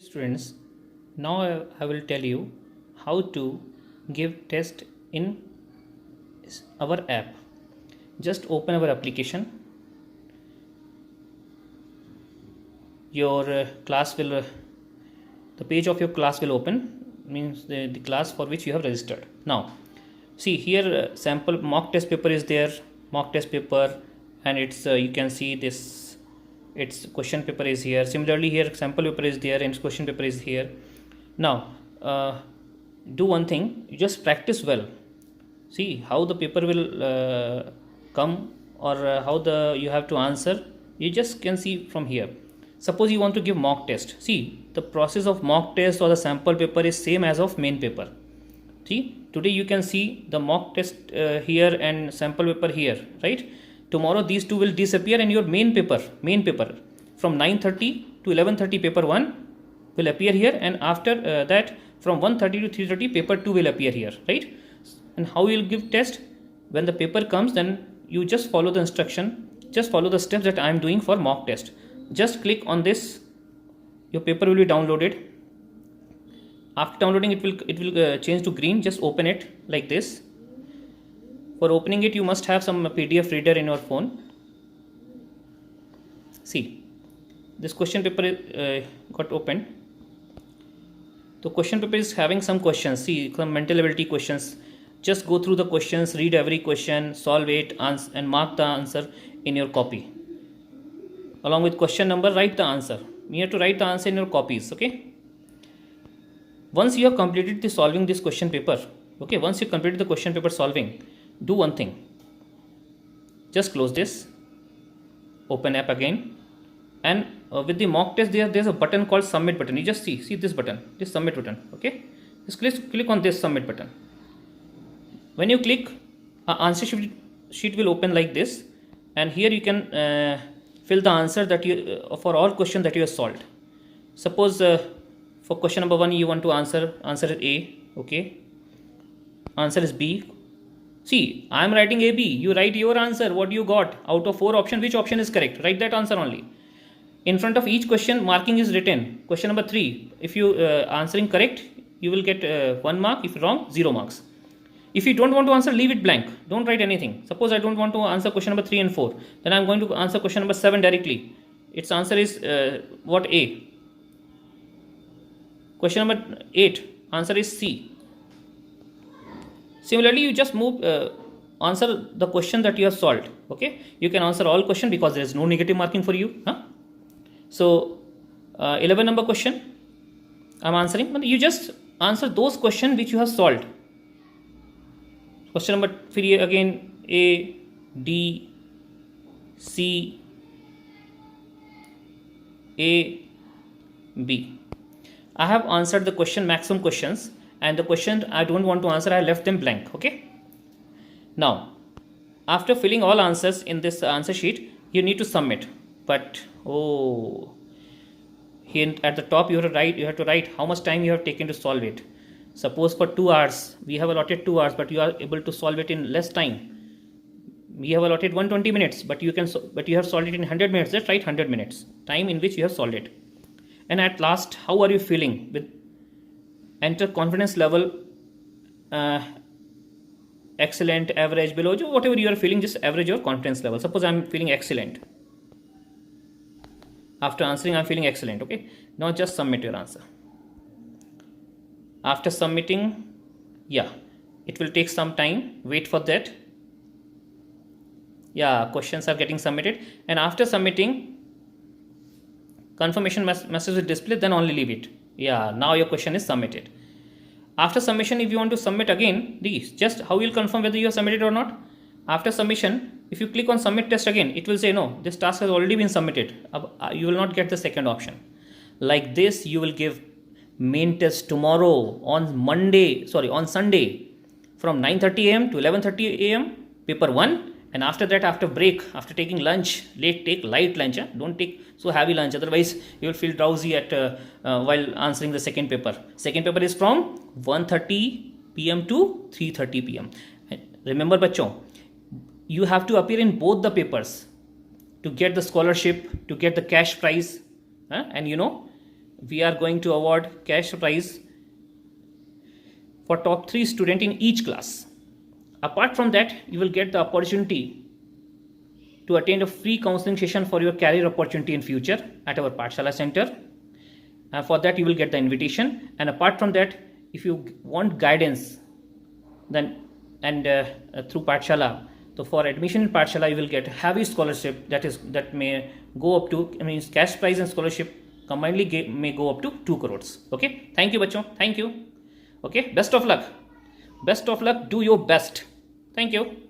Students, now I will tell you how to give test in our app. Just open our application. Your class will the page of your class will open, means the class for which you have registered. Now see here, sample mock test paper is there, mock test paper, and it's you can see this, its question paper is here. Similarly here sample paper is there and question paper is here. Now do one thing, you just practice well, see how the paper will come, or how the you have to answer. You just can see from here. Suppose you want to give mock test, see the process of mock test or the sample paper is same as of main paper. See, today you can see the mock test here and sample paper here, right? Tomorrow these two will disappear and your main paper from 9:30 to 11:30 paper 1 will appear here, and after that from 1:30 to 3:30 paper 2 will appear here, right? And how you will give test? When the paper comes, then you just follow the instruction, just follow the steps that I am doing for mock test. Just click on this, your paper will be downloaded. After downloading, it will change to green. Just open it like this. For opening it, you must have some PDF reader in your phone. See, this question paper got opened. The question paper is having some questions. See, some mental ability questions. Just go through the questions, read every question, solve it, answer, and mark the answer in your copy. Along with question number, write the answer. You have to write the answer in your copies. Okay. Once you have completed the solving this question paper, okay, once you completed the question paper solving, do one thing. Just close this, open app again, and with the mock test there's a button called submit button. You just see this button, this submit button. Okay, just click on this submit button. When you click, answer sheet will open like this, and here you can fill the answer that you for all questions that you have solved. Suppose for question number 1 you want to answer A, okay, answer is B. See, I am writing AB, you write your answer, what you got out of 4 options, which option is correct, write that answer only. In front of each question marking is written. Question number 3, if you answering correct, you will get 1 mark, if wrong 0 marks. If you don't want to answer, leave it blank, don't write anything. Suppose I don't want to answer question number 3 and 4, then I am going to answer question number 7 directly. Its answer is what, A. Question number 8, answer is C. Similarly, you just move answer the question that you have solved. Okay, you can answer all question because there is no negative marking for you. So 11 number question I am answering, but you just answer those questions which you have solved. Question number 3 again, A, D, C, A, B. I have answered the question, maximum questions, and the question I don't want to answer, I left them blank. Okay. Now, after filling all answers in this answer sheet, you need to submit. But here at the top you have to write how much time you have taken to solve it. Suppose for 2 hours, we have allotted 2 hours, but you are able to solve it in less time. We have allotted 120 minutes, but you have solved it in 100 minutes. Just write 100 minutes, time in which you have solved it. And at last, how are you feeling? With enter confidence level, excellent, average, below, whatever you are feeling, just average your confidence level. Suppose I am feeling excellent. After answering, I am feeling excellent. Okay. Now just submit your answer. After submitting, yeah, it will take some time. Wait for that. Yeah, questions are getting submitted, and after submitting, confirmation message will display, then only leave it. Yeah, now your question is submitted. After submission, if you want to submit again, just how you will confirm whether you have submitted or not. After submission, if you click on submit test again, it will say no, this task has already been submitted. You will not get the second option. Like this, you will give main test tomorrow on Sunday from 9:30 am to 11:30 am, paper 1. And after that, after break, after taking lunch, take light lunch. Don't take so heavy lunch. Otherwise, you will feel drowsy at while answering the second paper. Second paper is from 1:30 p.m. to 3:30 p.m. Remember, bachcho, you have to appear in both the papers to get the scholarship, to get the cash prize, and we are going to award cash prize for top 3 student in each class. Apart from that, you will get the opportunity to attend a free counseling session for your career opportunity in future at our Pathshala center. For that you will get the invitation, and apart from that, if you want guidance then through Pathshala, so for admission in Pathshala you will get heavy scholarship that may go up to, cash prize and scholarship combinedly may go up to 2 crores. Okay, thank you bachcho, thank you. Okay, best of luck, do your best. Thank you.